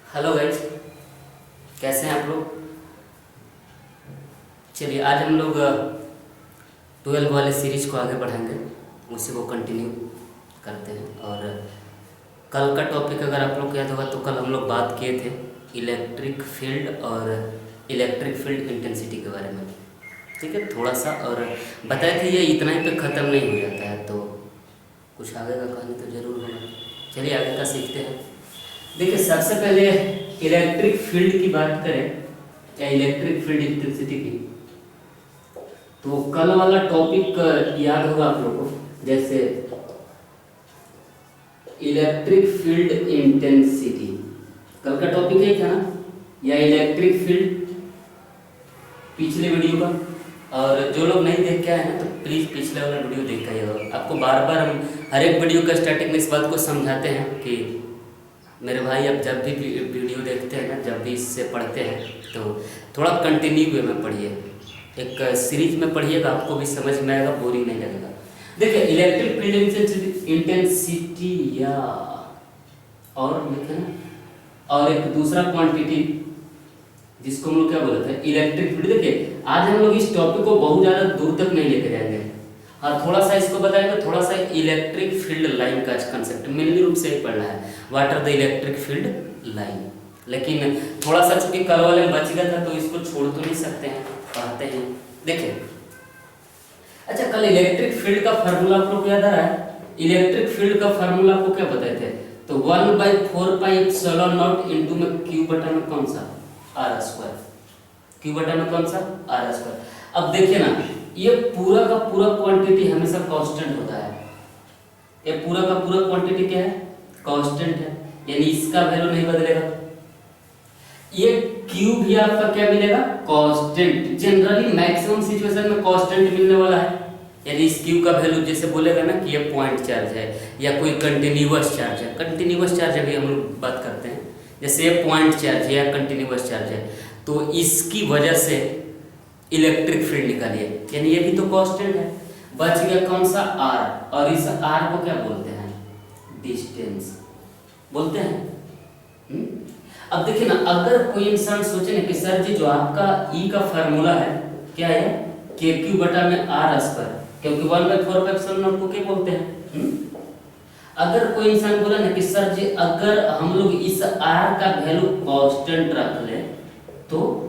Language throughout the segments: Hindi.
हेलो गाइज, कैसे हैं आप लोग। चलिए आज हम लोग 12 वाले सीरीज को आगे बढ़ाएंगे, उसी को कंटिन्यू करते हैं। और कल का टॉपिक अगर आप लोग को याद होगा तो कल हम लोग बात किए थे इलेक्ट्रिक फील्ड और इलेक्ट्रिक फील्ड इंटेंसिटी के बारे में। ठीक है, थोड़ा सा और बताए थे ये इतना ही पे ख़त्म नहीं हो जाता है, तो कुछ आगे का कहानी तो ज़रूर होगा। चलिए आगे का सीखते हैं। देखिए सबसे पहले इलेक्ट्रिक फील्ड की बात करें या इलेक्ट्रिक फील्ड इंटेंसिटी की, तो कल वाला टॉपिक याद होगा आप लोगों को, जैसे इलेक्ट्रिक फील्ड इंटेंसिटी कल का टॉपिक है क्या ना, या इलेक्ट्रिक फील्ड पिछले वीडियो का। और जो लोग नहीं देख के आए हैं तो प्लीज़ पिछले वाला वीडियो देख के आइएगा। आपको बार बार हम हर एक वीडियो का स्टार्टिंग में इस बात को समझाते हैं कि मेरे भाई अब जब भी वीडियो देखते हैं ना, जब भी इससे पढ़ते हैं तो थोड़ा कंटिन्यू वे में पढ़िए, एक सीरीज में पढ़िएगा, आपको भी समझ में आएगा, बोरिंग नहीं लगेगा। देखिए इलेक्ट्रिक फील्ड इंटेंसिटी या और लिखे ना, और एक दूसरा क्वांटिटी जिसको हम लोग क्या बोलते हैं इलेक्ट्रिक फील्ड। देखिए आज हम लोग इस टॉपिक को बहुत ज़्यादा दूर तक नहीं लेके जाएंगे, और थोड़ा सा इसको बताएंगे, थोड़ा सा इलेक्ट्रिक फील्ड लाइन का कंसेप्ट मेनली रूप से ही पढ़ना है, what are the electric field line. लेकिन थोड़ा सा चूंकि कल वाले में बच गया था तो इसको छोड़ तो नहीं सकते हैं, पढ़ते हैं। देखिए अच्छा, कल इलेक्ट्रिक फील्ड का फार्मूला आप लोग को याद आ रहा है। इलेक्ट्रिक फील्ड का फार्मूला आपको क्या बताए थे, तो 1/4πε0 इंटू में क्यू बटा में कौन सा आर स्क्वायर, क्यू बटा में कौन सा आर स्क्वायर। अब देखिए ना, ये पूरा का पूरा क्वांटिटी हमेशा कांस्टेंट होता है, ये पूरा का पूरा क्वांटिटी क्या है, कांस्टेंट है, यानी इसका वैल्यू नहीं बदलेगा। ये क्यू भी आपका क्या मिलेगा, कांस्टेंट। जनरली मैक्सिमम सिचुएशन में कांस्टेंट मिलने वाला है, यानी इस क्यू का वैल्यू जैसे बोलेगा ना कि ये पॉइंट चार्ज है या कोई कंटिन्यूअस चार्ज है, कंटिन्यूअस चार्ज अभी हम लोग बात करते हैं, जैसे ये पॉइंट चार्ज है या कंटिन्यूअस चार्ज है, तो इसकी वजह से इलेक्ट्रिक फील्ड निकालिए, यानी ये भी तो कांस्टेंट है। बच गया कौन सा आर, और इस आर को क्या बोलते हैं, डिस्टेंस बोलते हैं। अब देखिए ना, अगर कोई इंसान सोचे ना कि सर जी जो आपका ई का फार्मूला है क्या है, के क्यू बटा में आर स्क्वायर, क्योंकि 1/4πε0 को क्या बोलते हैं। अगर कोई इंसान बोला ना कि सर जी अगर हम लोग इस आर का वैल्यू कांस्टेंट रख ले तो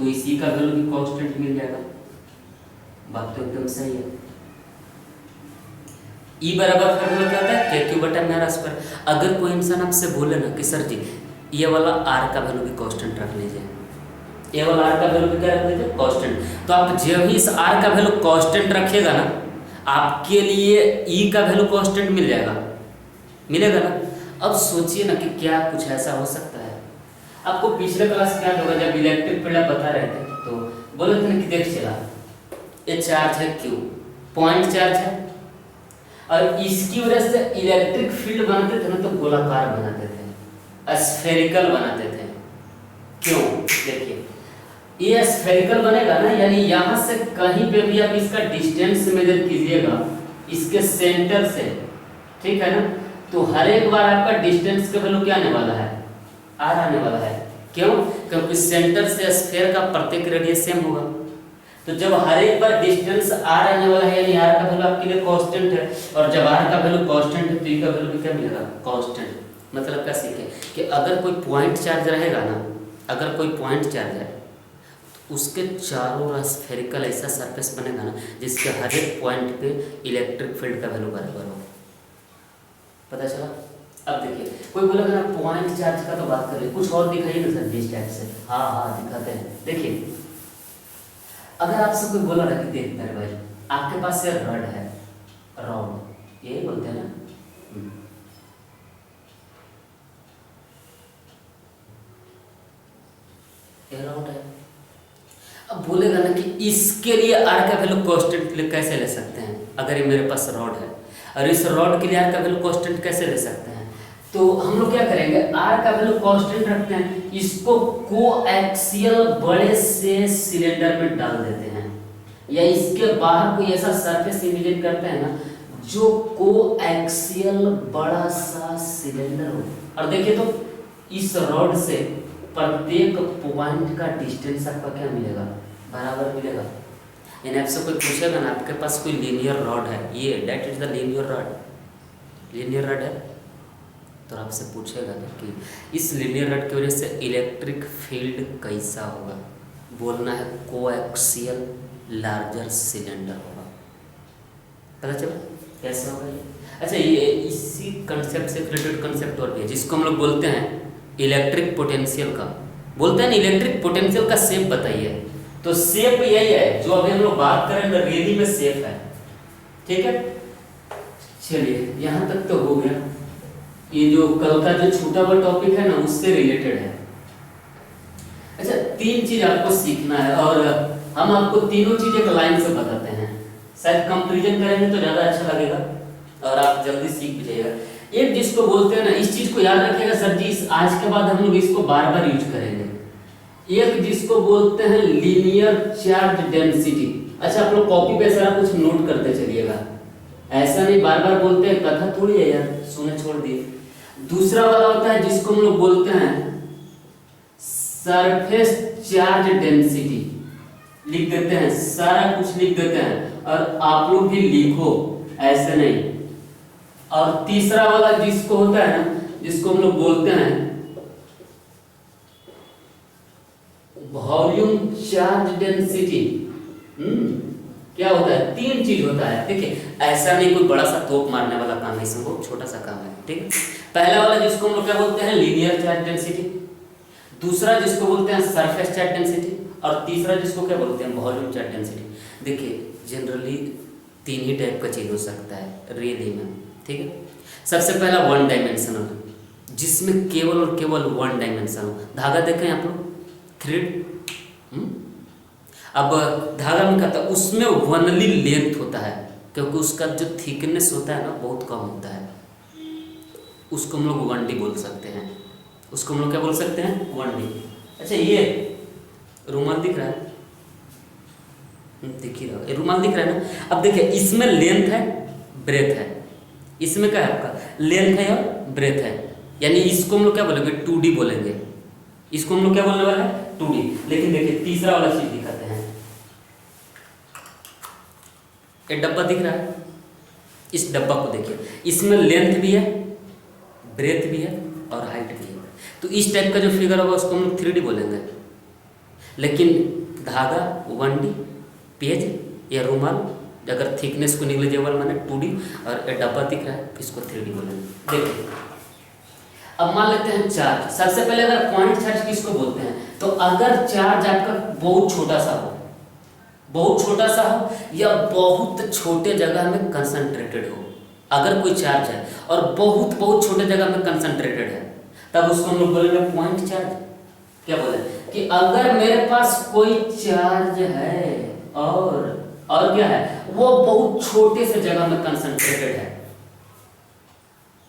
इसी का वैल्यू भी कांस्टेंट मिल जाएगा। बात तो एकदम सही है। ई बराबर फार्मूला क्या होता है, के क्यू बटा में आर स्क्वायर। अगर कोई इंसान आपसे बोले ना कि सर जी ये वाला आर का वैल्यू भी कांस्टेंट रख लीजिए, ये वाला आर का वैल्यू भी क्या रख लीजिए, कांस्टेंट, तो आप जब भी इस आर का वैल्यू कांस्टेंट रखिएगा ना, आपके लिए ई का वैल्यू कांस्टेंट मिल जाएगा, मिलेगा ना। अब सोचिए ना कि क्या कुछ ऐसा हो सकता है। आपको पिछले क्लास क्या होगा, जब इलेक्ट्रिक फील्ड बता रहे थे तो बोले थे ना कि देख चला ये चार्ज है क्यू, पॉइंट चार्ज है, और इसकी वजह से इलेक्ट्रिक फील्ड बनाते थे ना तो गोलाकार बनाते थे, स्फेरिकल बनाते थे। क्यों, देखिए ये स्फेरिकल बनेगा ना, यानी यहाँ से कहीं पे भी आप इसका डिस्टेंस मेजर कीजिएगा इसके सेंटर से, ठीक है ना, तो हर एक बार आपका डिस्टेंस का वैल्यू क्या आने वाला है, आर आने वाला है। क्यों, क्योंकि सेंटर से स्फीयर का प्रत्येक रेडियस सेम होगा, तो जब हर एक बार डिस्टेंस आर आने वाला है यानी आर का वैल्यू आपके लिए कांस्टेंट है, और जब आर का वैल्यू कांस्टेंट है तो ई का वैल्यू भी क्या मिलेगा, कांस्टेंट। मतलब क्या सीखे कि अगर कोई पॉइंट चार्ज रहेगा ना, अगर कोई पॉइंट चार्ज है तो उसके चारों ओर स्फेरिकल ऐसा सरफेस बनेगा ना जिसके हर एक पॉइंट पे इलेक्ट्रिक फील्ड का वैल्यू बराबर हो। पता चला। अब देखिए कोई बोलेगा ना पॉइंट चार्ज का तो बात करें, कुछ और दिखाइए ना सर जिस टाइप से। हाँ दिखाते हैं। देखिए अगर आपसे कोई बोला ना कि देख मेरे भाई आपके पास ये रड है, रॉड यही बोलते हैं ना, ये रॉड है। अब बोलेगा ना कि इसके लिए आर का वैल्यू कांस्टेंट कैसे ले सकते हैं, अगर ये मेरे पास रॉड है और इस रॉड के लिए आर का वैल्यू कांस्टेंट कैसे ले सकते हैं, तो हम लोग क्या करेंगे, आर का वैल्यू कांस्टेंट रखते हैं, इसको कोएक्सियल बड़े से सिलेंडर में डाल देते हैं, या इसके बाहर कोई ऐसा सरफेस इमेजिन करते हैं ना जो कोएक्सियल बड़ा सा सिलेंडर हो। और देखिए तो इस रॉड से प्रत्येक पॉइंट का डिस्टेंस आपका क्या मिलेगा, बराबर मिलेगा। यानी आपसे कोई पूछेगा ना, आपके पास कोई लीनियर रॉड है, ये that is the linear rod, linear rod है, तो आपसे पूछेगा ना कि इस लीनियर रॉड की वजह से इलेक्ट्रिक फील्ड कैसा होगा, बोलना है कोएक्सियल लार्जर सिलेंडर होगा। पता चला कैसे होगा ये। अच्छा, ये इसी कंसेप्ट से रिलेटेड कंसेप्ट और भी है जिसको हम लोग बोलते हैं इलेक्ट्रिक पोटेंशियल का, बोलते हैं ना इलेक्ट्रिक पोटेंशियल का शेप बताइए। तो शेप यही है जो अभी हम लोग बात करेंगे, रियली में शेप है, ठीक है। चलिए यहाँ तक तो हो गया, ये जो कल का जो छोटा हुआ टॉपिक है ना उससे रिलेटेड है। अच्छा, 3 चीज आपको सीखना है और हम आपको तीनों चीज एक लाइन से बताते हैं, शायद कंपैरिजन करेंगे तो ज्यादा अच्छा लगेगा और आप जल्दी सीख भी जाइएगा। एक जिसको बोलते हैं ना, इस चीज को याद रखिएगा सर जी, आज के बाद हम लोग इसको बार बार यूज करेंगे। एक जिसको बोलते हैं लीनियर चार्ज डेंसिटी। अच्छा, आप लोग कॉपी पे सारा कुछ नोट करते चलिएगा, ऐसा नहीं बार बार बोलते हैं, कथा थोड़ी है यार, सुने छोड़ दिए। दूसरा वाला होता है जिसको हम लोग बोलते हैं सरफेस चार्ज डेंसिटी, लिख देते हैं, सारा कुछ लिख देते हैं और आप लोग भी लिखो, ऐसे नहीं। और तीसरा वाला जिसको होता है ना, जिसको हम लोग बोलते हैं वॉल्यूम चार्ज डेंसिटी। क्या होता है, 3 चीज होता है। देखिए, ऐसा नहीं कोई बड़ा सा तोप मारने वाला काम है, इसमें बहुत छोटा सा काम है, ठीक है। पहला वाला जिसको हम लोग क्या बोलते हैं लीनियर चार्ज डेंसिटी, दूसरा जिसको बोलते हैं सरफेस चार्ज डेंसिटी, और तीसरा जिसको क्या बोलते हैं वॉल्यूम चार्ज डेंसिटी। देखिए, जनरली 3 ही टाइप का चीज हो सकता है रियली में, ठीक है। सबसे पहला 1 डायमेंशनल, जिसमें केवल और केवल 1 डायमेंशन हो। धागा देखें आप लोग, थ्रेड, अब धागा में कहता है उसमें वनली लेंथ होता है, क्योंकि उसका जो थिकनेस होता है ना बहुत कम होता है, उसको हम लोग 1D बोल सकते हैं, उसको हम लोग क्या बोल सकते हैं 1D। अच्छा, ये रुमाल दिख रहा है, दिख ही रहा है, रुमाल दिख रहा है ना। अब देखिए, इसमें लेंथ है, ब्रेथ है, इसमें क्या है आपका लेंथ है और ब्रेथ है, यानी इसको हम लोग क्या बोलेंगे 2D बोलेंगे, इसको हम लोग क्या बोलने वाले हैं 2D। लेकिन देखिए तीसरा वाला चीज दिखाते हैं, एक डब्बा दिख रहा है, इस डब्बा को देखिए, इसमें लेंथ भी है, ब्रेथ भी है और हाइट भी है। तो इस टाइप का जो फिगर होगा उसको हम लोग 3D बोलेंगे। लेकिन धागा 1D, पेज या रुमाल अगर थिकनेस को निग्लिजिबल माने 2D, और डब्बा दिख रहा है इसको 3D बोलेंगे। देखिए, अब मान लेते हैं चार्ज। सबसे पहले अगर पॉइंट चार्ज किसको बोलते हैं, तो अगर चार्ज आपका बहुत छोटा सा हो, बहुत छोटा सा हो या बहुत छोटे जगह में कंसंट्रेटेड हो, अगर कोई चार्ज है और बहुत बहुत छोटे जगह में कंसंट्रेटेड है, तब उसको हम लोग बोलेंगे पॉइंट चार्ज। क्या बोले कि अगर मेरे पास कोई चार्ज है और क्या है, वो बहुत छोटे से जगह में कंसंट्रेटेड है,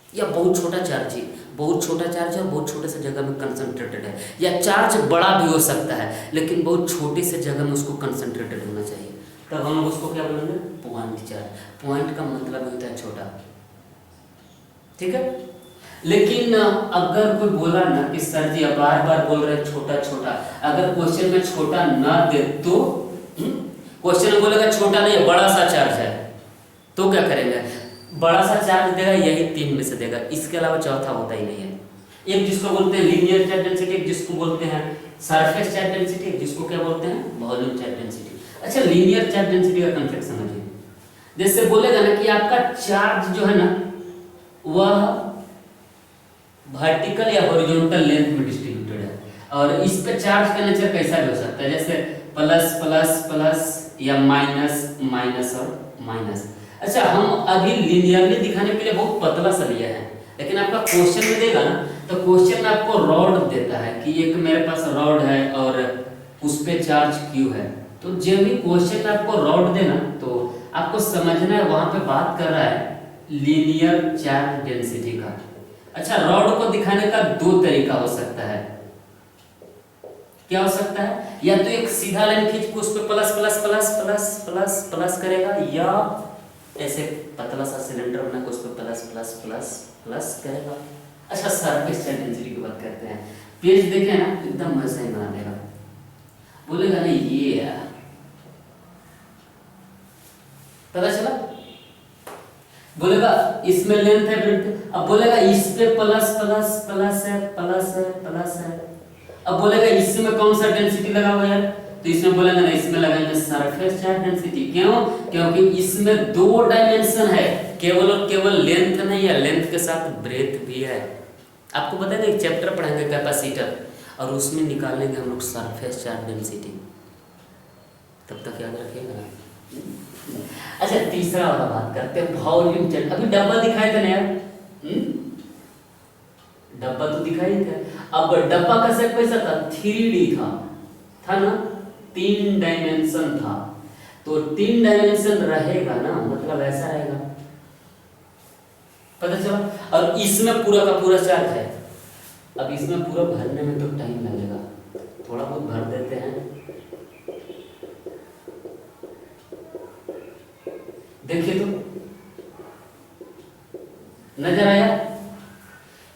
या बहुत छोटा चार्ज है, बहुत छोटा चार्ज है और बहुत छोटे से जगह में कंसंट्रेटेड है, या चार्ज बड़ा भी हो सकता है लेकिन बहुत छोटे से जगह में उसको कंसंट्रेटेड होना चाहिए, तब हम लोग उसको क्या बोलेंगे पॉइंट चार्ज। पॉइंट का मतलब होता है छोटा, ठीक है। लेकिन अगर कोई बोला ना कि सर जी आप बार बार बोल रहे हैं छोटा छोटा, अगर क्वेश्चन में छोटा ना दे तो क्वेश्चन में बोलेगा छोटा नहीं है बड़ा सा चार्ज है, तो क्या करेंगे, बड़ा सा चार्ज देगा, यही 3 में से देगा, इसके अलावा चौथा होता ही नहीं है। एक जिसको बोलते हैं लीनियर चार्ज डेंसिटी, एक जिसको बोलते हैं सरफेस चार्ज डेंसिटी, एक जिसको क्या बोलते हैं वॉल्यूम चार्ज डेंसिटी। अच्छा, लीनियर चार्ज डेंसिटी का कंसेप्ट समझिए। जैसे बोलेगा ना कि आपका चार्ज जो है ना वह वर्टिकल या हॉरिजॉन्टल लेंथ में डिस्ट्रीब्यूटेड है, और इस पे चार्ज का नेचर कैसा भी हो सकता है, जैसे प्लस प्लस प्लस या माइनस माइनस और माइनस। अच्छा, हम अभी लिनियरली दिखाने के लिए बहुत पतला सा लिया है, लेकिन आपका क्वेश्चन में देगा ना तो क्वेश्चन में आपको रॉड देता है कि एक मेरे पास रॉड है और उस पे चार्ज क्यू है, तो जब भी क्वेश्चन में आपको रॉड देना तो आपको समझना है वहां पे बात कर रहा है लीनियर चार्ज डेंसिटी का। अच्छा, रॉड को दिखाने का 2 तरीका हो सकता है, क्या हो सकता है, या तो एक सीधा लाइन खींच के उस पे plus plus plus plus plus plus करेगा, या ऐसे पतला सा सिलेंडर बना के उस पे प्लस प्लस प्लस प्लस करेगा। अच्छा, सरफेस चार्ज डेंसिटी की बात करते हैं। पेज देखे ना, एकदम वैसा ही बना देगा, बोलेगा नहीं ये है, पता चला, बोलेगा इसमें लेंथ है ब्रेड्थ, अब बोलेगा इस पे प्लस प्लस प्लस है प्लस है प्लस है, अब बोलेगा इसमें कौन सा डेंसिटी लगा हुआ है, तो इसमें बोलेगा ना इसमें लगाएंगे सरफेस चार्ज डेंसिटी। क्यों? क्योंकि इसमें 2 डायमेंशन है, केवल और केवल लेंथ नहीं है, लेंथ के साथ ब्रेथ भी है। आपको पता है एक चैप्टर पढ़ाएंगे कैपेसिटर, और उसमें निकालेंगे हम लोग सरफेस चार्ज डेंसिटी, तब तक याद रखिएगा। अच्छा, तीसरा वाला बात करते हैं, वॉल्यूम चार्ज। अभी डब्बा दिखाए थे ना यार, डब्बा तो दिखाई थे। अब डब्बा का शेप कैसा था? 3D था ना, 3 डायमेंशन था, तो 3 डायमेंशन रहेगा ना, मतलब ऐसा रहेगा, पता चला। और इसमें पूरा का पूरा चार्ज है, अब इसमें पूरा भरने में तो टाइम लगेगा, थोड़ा बहुत भर देते हैं। देखिए तो नजर आया,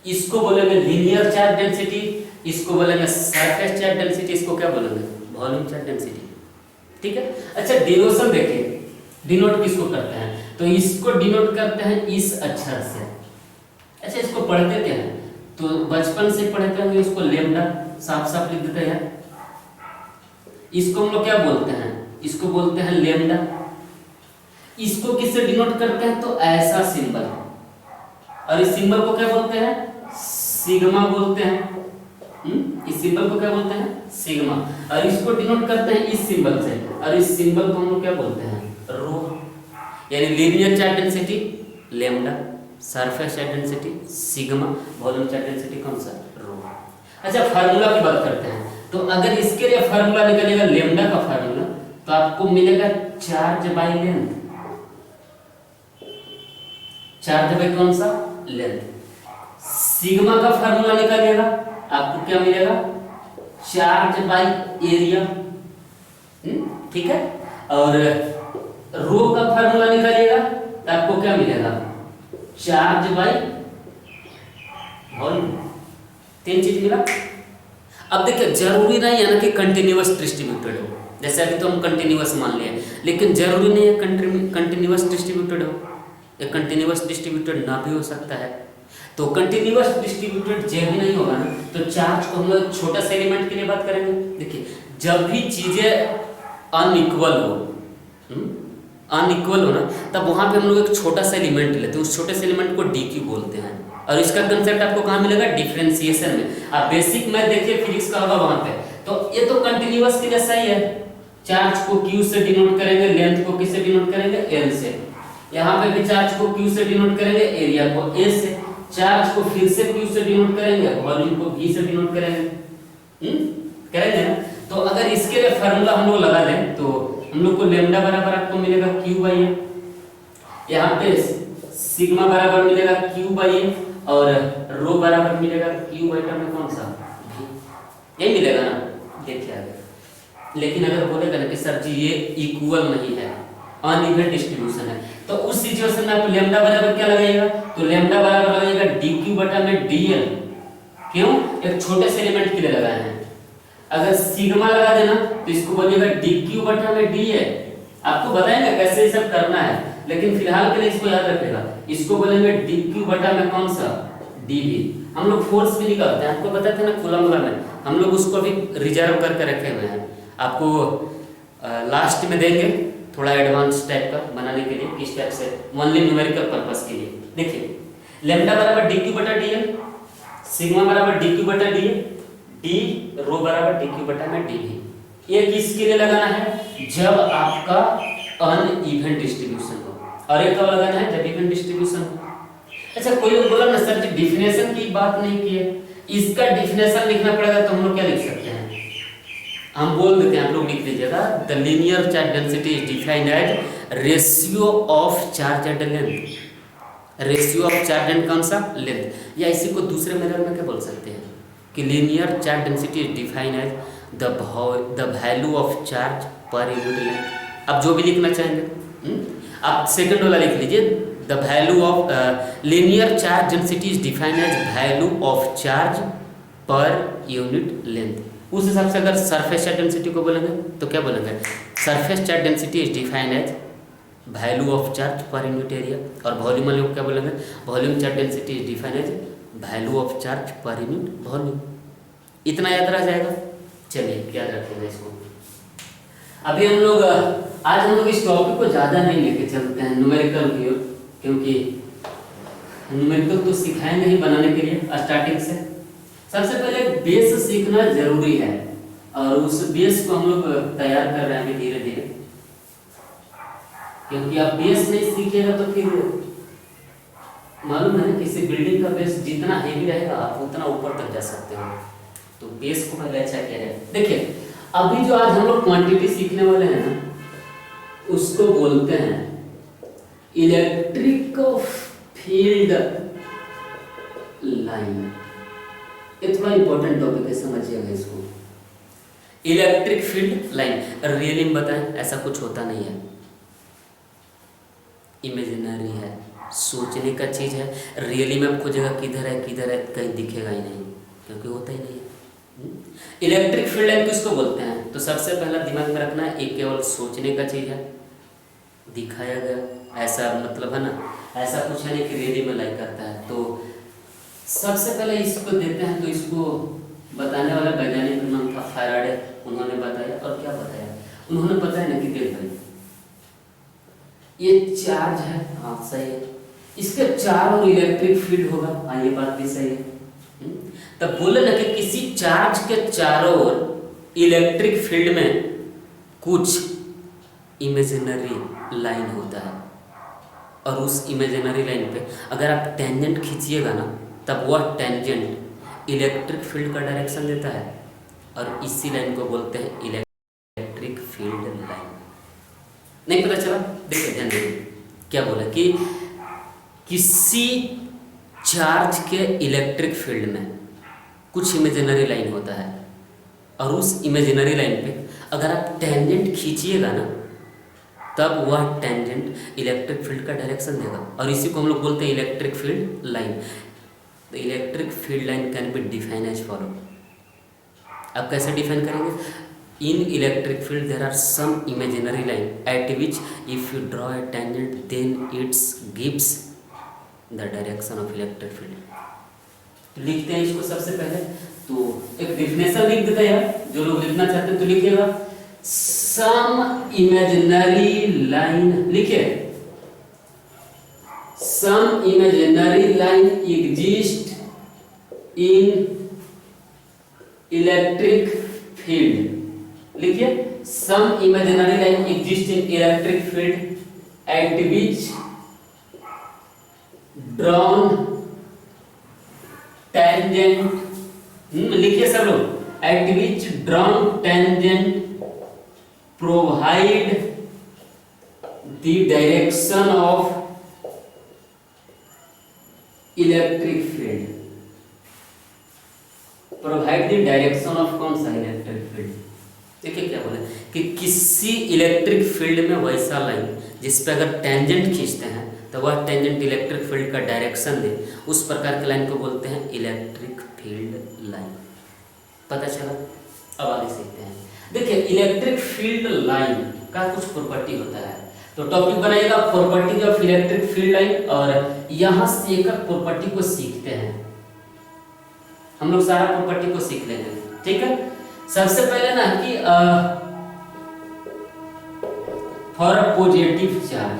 इसको बोलेंगे लीनियर चार्ज डेंसिटी, इसको बोलेंगे सरफेस चार्ज डेंसिटी, इसको क्या बोलेंगे? वॉल्यूम चार्ज डेंसिटी, ठीक है। अच्छा, डिनोशन देखिए, डिनोट किसको करते हैं? तो इसको डिनोट करते हैं इस अक्षर से। अच्छा, इसको पढ़ते क्या है? तो बचपन से पढ़ते होंगे, इसको लेम्डा साफ साफ लिख देते हैं। इसको हम लोग क्या बोलते हैं? इसको बोलते हैं लेम्डा। इसको किससे डिनोट करते हैं? तो ऐसा सिंबल, और इस सिंबल को क्या बोलते हैं? सिग्मा बोलते हैं। इस सिंबल को क्या बोलते हैं? सिग्मा। और इसको डिनोट करते हैं इस सिंबल से, और इस सिंबल को हम लोग क्या बोलते हैं? रो। यानी linear charge density lambda, surface charge density sigma, volume charge density कौन सा? रो। अच्छा, फार्मूला की बात करते हैं, तो अगर इसके लिए फार्मूला निकलेगा लेम्डा का फार्मूला, तो आपको मिलेगा charge by length. Charge by कौन सा? लेंथ। सिग्मा का फार्मूला निकालिएगा, आपको क्या मिलेगा? चार्ज बाय एरिया, ठीक है। और रो का फार्मूला निकालिएगा, तो आपको क्या मिलेगा? Charge by volume. 3 चीज मिला। अब देखिए, जरूरी नहीं है ना कि कंटिन्यूअस डिस्ट्रीब्यूटेड हो, जैसे अभी तो हम कंटिन्यूअस मान लिए, लेकिन जरूरी नहीं है कंटिन्यूअस डिस्ट्रीब्यूटेड हो, या कंटिन्यूअस डिस्ट्रीब्यूटेड ना भी हो सकता है। तो कंटिन्यूअस डिस्ट्रीब्यूटेड जब भी नहीं होगा ना, तो चार्ज को हम लोग छोटा सा एलिमेंट के लिए बात करेंगे। देखिए, जब भी चीजें अनइक्वल हो ना, तब वहां पे हम लोग एक छोटा सा एलिमेंट लेते हैं, उस छोटे से एलिमेंट को डीक्यू बोलते हैं। और इसका कंसेप्ट आपको कहाँ मिलेगा? डिफरेंशिएशन में। आप बेसिक मैथ देखिए, फिजिक्स का होगा वहां पे। तो ये तो कंटिन्यूअस के जैसा ही है, चार्ज को क्यू से डिनोट करेंगे, लेंथ को किससे डिनोट करेंगे? एल से। यहाँ पे भी चार्ज को क्यू से डिनोट करेंगे, एरिया को ए से। चार्ज को फिर से क्यू से डिनोट करेंगे, वॉल्यूम को वी से डिनोट करेंगे, करेंगे ना। तो अगर इसके लिए फार्मूला हम लोग लगा दें, तो हम लोग को लेम्डा बराबर आपको मिलेगा क्यू बाई ए, यहाँ पे सिग्मा बराबर मिलेगा क्यू बाई ए, और रो बराबर मिलेगा क्यू बाई टर्म में कौन सा? यही मिलेगा ना। देखिए आगे, लेकिन अगर बोलेगा ना कि सर जी ये इक्वल नहीं है, अनइवन डिस्ट्रीब्यूशन है, तो उस सिचुएशन में आप लेम्डा बराबर क्या लगाइएगा? तो लेम्डा बराबर लगाइएगा dq बटा में dl। क्यों? एक छोटे से एलिमेंट के लिए लगाए हैं। अगर सिग्मा लगा देना, तो इसको बोलिएगा dq बटा में dA। आपको बताएंगे कैसे ये सब करना है, लेकिन फिलहाल के लिए इसको याद रखिएगा। इसको बोलेंगे dq बटा में कौन सा? dV। हम लोग फोर्स भी निकालते हैं, आपको बताते हैं ना कूलम में, हम लोग उसको भी रिजर्व करके रखे हुए हैं। आपको लास्ट में देंगे थोड़ा एडवांस टाइप का बनाने के लिए, किस टाइप से? ओनली न्यूमेरिकल पर्पस के लिए। देखिए, लेम्डा बराबर dq बटा dl, सिग्मा बराबर dq बटा dA, d रो बराबर dq बटा में dV। ये किसके लिए लगाना है? जब आपका अनइवन डिस्ट्रीब्यूशन हो, और एक कब लगाना है? जब इवन डिस्ट्रीब्यूशन हो। अच्छा, कोई लोग बोला ना सर जी डिफिनेशन की बात नहीं की है, इसका डिफिनेशन लिखना पड़ेगा, तो हम लोग क्या लिख सकते हैं? हम बोल देते हैं, आप लोग लिख लीजिएगा, the linear charge density is defined as ratio of charge and length. Ratio of charge and कौन सा? लेंथ। या इसी को दूसरे मेथड में क्या बोल सकते हैं कि linear charge density is defined as the value of charge per unit length. आप जो भी लिखना चाहेंगे, आप सेकंड वाला लिख लीजिए, the value of linear charge density is defined as value of charge per unit length. उस हिसाब से अगर सरफेस चार्ज डेंसिटी को बोलेंगे तो क्या बोलेंगे, surface charge density is defined as value of charge per unit area, और वॉल्यूम वाले को क्या बोलेंगे, volume charge density is defined as value of charge per unit volume. इतना याद रह जाएगा। चलिए याद रखेंगे इसको। अभी हम लोग आज हम लोग इस टॉपिक को ज़्यादा नहीं लेके चलते हैं न्यूमेरिकल की ओर, क्योंकि न्यूमेरिकल तो सिखाएंगे ही बनाने के लिए स्टार्टिंग से। सबसे पहले बेस सीखना जरूरी है, और उस बेस को हम लोग तैयार कर रहे हैं धीरे धीरे, क्योंकि आप बेस नहीं सीखेगा तो फिर मालूम है ना, किसी बिल्डिंग का बेस जितना हेवी रहेगा आप उतना ऊपर तक जा सकते हो। तो बेस को पहले अच्छा किया जाए। देखिए अभी जो आज हम लोग क्वांटिटी सीखने वाले हैं ना, उसको बोलते हैं इलेक्ट्रिक फील्ड लाइन। ये थोड़ा इंपॉर्टेंट टॉपिक है, समझिएगा इसको। इलेक्ट्रिक फील्ड लाइन रियली में बताएं, ऐसा कुछ होता नहीं है, इमेजिनरी है, सोचने का चीज़ है। रियली में आप खोजेगा किधर है कहीं दिखेगा ही नहीं, क्योंकि होता ही नहीं है। इलेक्ट्रिक फील्ड लाइन किसको बोलते हैं, तो सबसे पहला दिमाग में रखना है, एक केवल सोचने का चीज़ है, दिखाया गया ऐसा मतलब है ना, ऐसा कुछ है नहीं कि रियली में लाइक करता है। तो सबसे पहले इसको देते हैं, तो इसको बताने वाला वैज्ञानिक का नाम था फैराडे। उन्होंने बताया, और क्या बताया, उन्होंने बताया ना कि देख भाई ये चार्ज है, हाँ सही है, इसके चारों इलेक्ट्रिक फील्ड होगा, हाँ ये बात भी सही है। तब बोले ना कि किसी चार्ज के चारों ओर इलेक्ट्रिक फील्ड में कुछ इमेजिनरी लाइन होता है, और उस इमेजिनरी लाइन पे अगर आप टेंजेंट खींचिएगा ना, तब वह टेंजेंट इलेक्ट्रिक फील्ड का डायरेक्शन देता है, और इसी लाइन को बोलते हैं इलेक्ट्रिक फील्ड लाइन। नहीं पता चला? देखिए ध्यान दीजिए क्या बोला कि किसी चार्ज के इलेक्ट्रिक फील्ड में कुछ इमेजिनरी लाइन होता है, और उस इमेजिनरी लाइन पे अगर आप टेंजेंट खींचिएगा ना, तब वह टेंजेंट इलेक्ट्रिक फील्ड का डायरेक्शन देगा, और इसी को हम लोग बोलते हैं इलेक्ट्रिक फील्ड लाइन। तो electric field line can be define as follow. अब कैसे डिफाइन करेंगे, in electric field there are some imaginary line at which if you draw a tangent then its gives the direction of electric field. लिखते हैं इसको सबसे पहले, तो एक डिफिनेशन लिख देते हैं यार, जो लोग लिखना चाहते हैं तो लिखिएगा, सम इमेजिनरी लाइन, लिखिए some imaginary line exist in electric field. लिखिए some imaginary line exist in electric field at which drawn tangent, लिखिए सब लोग, at which drawn tangent provide the direction of electric field. Provide the direction of कौन सा इलेक्ट्रिक फील्ड। देखिए क्या बोले कि किसी इलेक्ट्रिक फील्ड में वैसा लाइन जिस पे अगर टेंजेंट खींचते हैं तो वह टेंजेंट इलेक्ट्रिक फील्ड का डायरेक्शन दे, उस प्रकार की लाइन को बोलते हैं इलेक्ट्रिक फील्ड लाइन। पता चला? अब आगे सीखते हैं। देखिए इलेक्ट्रिक फील्ड लाइन का कुछ प्रॉपर्टी होता है, तो टॉपिक बनाइएगा property of electric field line, और यहाँ से एक प्रॉपर्टी को सीखते हैं हम लोग, सारा प्रॉपर्टी को सीख लेंगे, ठीक है। सबसे पहले ना कि for a positive charge,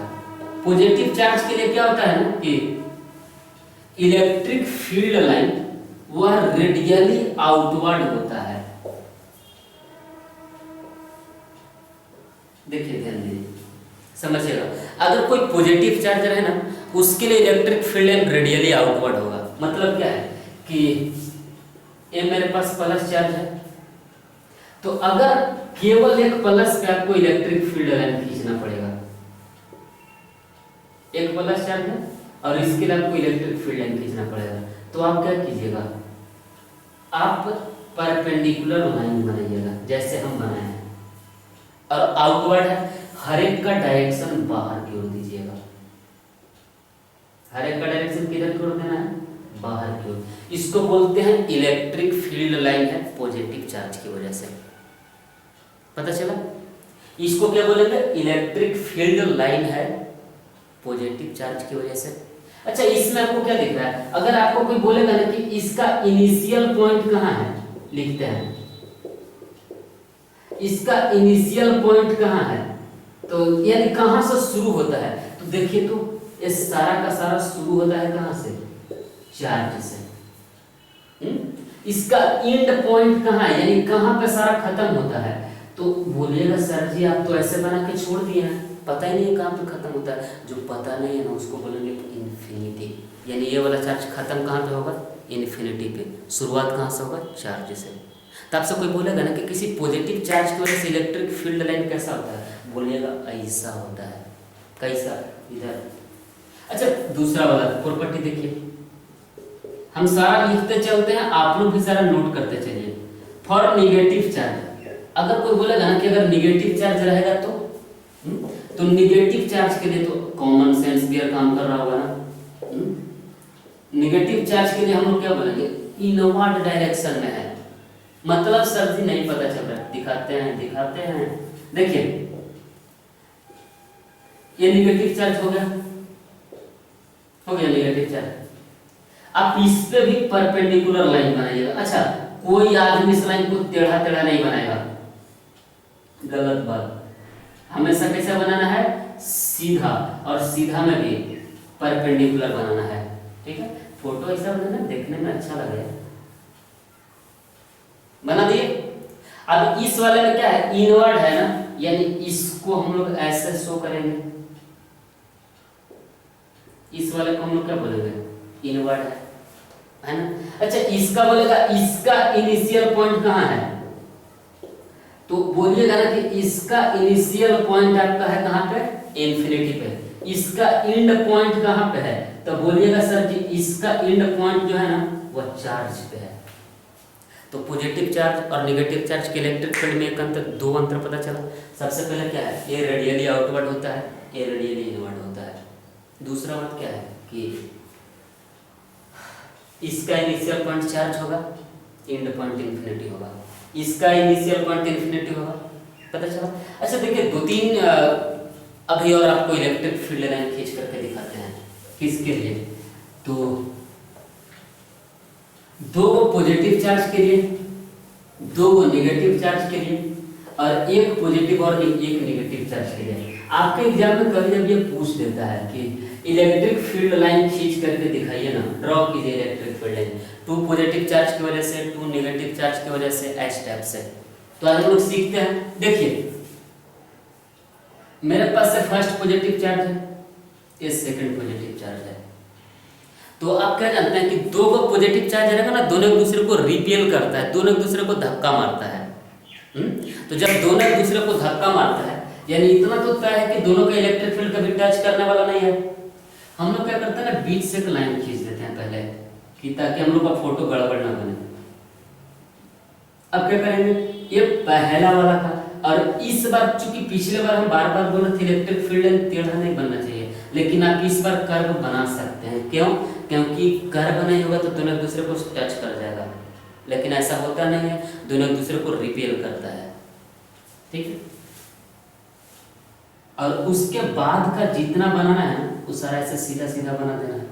positive charge के लिए क्या होता है ना कि इलेक्ट्रिक फील्ड लाइन वह रेडियली आउटवर्ड होता है। देखिए ध्यान दीजिए, समझिएगा, अगर कोई पॉजिटिव चार्ज है ना, उसके लिए electric field line radially outward होगा। मतलब क्या है कि ये मेरे पास प्लस चार्ज है, तो अगर केवल एक प्लस पे आपको इलेक्ट्रिक फील्ड लाइन खींचना पड़ेगा, एक प्लस चार्ज है और इसके लिए आपको इलेक्ट्रिक फील्ड लाइन खींचना पड़ेगा, तो आप क्या कीजिएगा, आप परपेंडिकुलर लाइन बनाइएगा जैसे हम बनाए हैं, और आउटवर्ड है, हर एक का डायरेक्शन बाहर की ओर दीजिएगा। हर एक का डायरेक्शन किधर की ओर देना है, बाहर की ओर। इसको बोलते हैं इलेक्ट्रिक फील्ड लाइन है पॉजिटिव चार्ज की वजह से। पता चला? इसको क्या बोलेंगे, इलेक्ट्रिक फील्ड लाइन है पॉजिटिव चार्ज की वजह से। अच्छा, इसमें आपको क्या दिख रहा है, अगर आपको कोई बोलेगा ना कि इसका इनिशियल पॉइंट कहाँ है, लिखते हैं इसका इनिशियल पॉइंट कहाँ है, तो यानी कहाँ से शुरू होता है, तो देखिए तो ये सारा का सारा शुरू होता है कहाँ से, चार्ज से। इसका एंड पॉइंट कहाँ है, यानी कहाँ पे सारा खत्म होता है, तो बोलिएगा सर जी आप तो ऐसे बना के छोड़ दिए हैं, पता ही नहीं है कहाँ पे खत्म होता है। जो पता नहीं है ना उसको बोलेंगे इन्फिनिटी, यानी ये वाला चार्ज खत्म कहाँ पे होगा, इन्फिनिटी पे। शुरुआत कहाँ से होगा, चार्ज से। तो आपसे कोई बोलेगा ना कि किसी पॉजिटिव चार्ज की वजह से इलेक्ट्रिक फील्ड लाइन कैसा होता है, बोलिएगा ऐसा होता है। कैसा, इधर। अच्छा, दूसरा वाला प्रॉपर्टी देखिए, हम सारा लिखते चलते हैं, आप लोग भी सारा नोट करते चलिए। फॉर निगेटिव चार्ज, अगर कोई बोलेगा ना कि अगर निगेटिव चार्ज रहेगा तो निगेटिव चार्ज के लिए तो कॉमन सेंस भी काम कर रहा होगा ना। निगेटिव चार्ज के लिए हम लोग क्या बोलेंगे, इनवर्ड डायरेक्शन में है। मतलब सर जी नहीं पता चल रहा है, दिखाते हैं। देखिए ये निगेटिव चार्ज हो गया निगेटिव चार्ज। आप इस पे भी परपेंडिकुलर लाइन बनाइएगा। अच्छा, कोई आदमी इस लाइन को टेढ़ा नहीं बनाएगा, गलत बात। हमेशा कैसा बनाना है, सीधा, और सीधा में भी परपेंडिकुलर बनाना है। ठीक है, फोटो ऐसा बनाना देखने में अच्छा लगेगा, बना दिए। अब इस वाले में क्या है, इनवर्ड है ना, यानी इसको हम लोग ऐसे शो करेंगे। इस वाले को हम लोग क्या बोलेंगे, इनवर्ड है ना। अच्छा, इसका बोलेगा इसका इनिशियल पॉइंट कहाँ है, तो बोलिएगा ना कि इसका इनिशियल पॉइंट आपका है कहाँ पे, इन्फिनिटी पे। इसका एंड पॉइंट कहाँ पे है, तो बोलिएगा सर जी इसका एंड पॉइंट जो है ना वो चार्ज पे है। तो पॉजिटिव चार्ज और नेगेटिव चार्ज के इलेक्ट्रिक फील्ड में दो अंतर पता चला। सबसे पहले क्या है, ए रेडियली आउटवर्ड होता है, ए रेडियली इनवर्ड होता है। दूसरा बात क्या है कि इसका इनिशियल पॉइंट चार्ज होगा, एंड पॉइंट इन्फिनिटी होगा। इसका इनिशियल पॉइंट इन्फिनिटी होगा, पता चला। अच्छा देखिए, दो तीन अभी और आपको इलेक्ट्रिक फील्ड लाइन खींच करके दिखाते हैं। किसके लिए, तो दो पॉजिटिव चार्ज के लिए, दो नेगेटिव चार्ज के लिए, और एक पॉजिटिव और एक नेगेटिव चार्ज के लिए। आपके एग्जाम में कभी जब ये पूछ देता है कि इलेक्ट्रिक फील्ड लाइन खींच करके दिखाइए ना, ड्रॉ कीजिए electric field line, two positive charge की वजह से, टू नेगेटिव चार्ज की वजह से, ऐसे टाइप से। तो आज हम लोग सीखते हैं। देखिए मेरे पास से फर्स्ट पॉजिटिव चार्ज है, ये सेकंड पॉजिटिव चार्ज है। तो आप क्या जानते हैं कि दो को पॉजिटिव चार्ज रहेगा ना, दोनों एक दूसरे को रिपेल करता है, दोनों एक दूसरे को धक्का मारता है। तो जब दोनों एक दूसरे को धक्का मारता है, यानी इतना तो तय है कि दोनों का इलेक्ट्रिक फील्ड कभी टच करने वाला नहीं है। हम लोग क्या करते हैं ना, बीच से एक लाइन खींच देते हैं पहले, कि ताकि हम लोग का फोटो गड़बड़ ना बने। अब क्या करेंगे, ये पहला वाला था, और इस बार चूंकि पिछले बार हम बार बार बोले थे इलेक्ट्रिक फील्ड लाइन टेढ़ा नहीं बनना चाहिए, लेकिन आप इस बार कर्व बना सकते हैं। क्यों, क्योंकि कर्व नहीं होगा तो दोनों एक दूसरे को टच कर जाएगा, लेकिन ऐसा होता नहीं है, दोनों एक दूसरे को रिपेल करता है। ठीक है, और उसके बाद का जितना बनाना है वो सारा ऐसे सीधा सीधा बना देना है।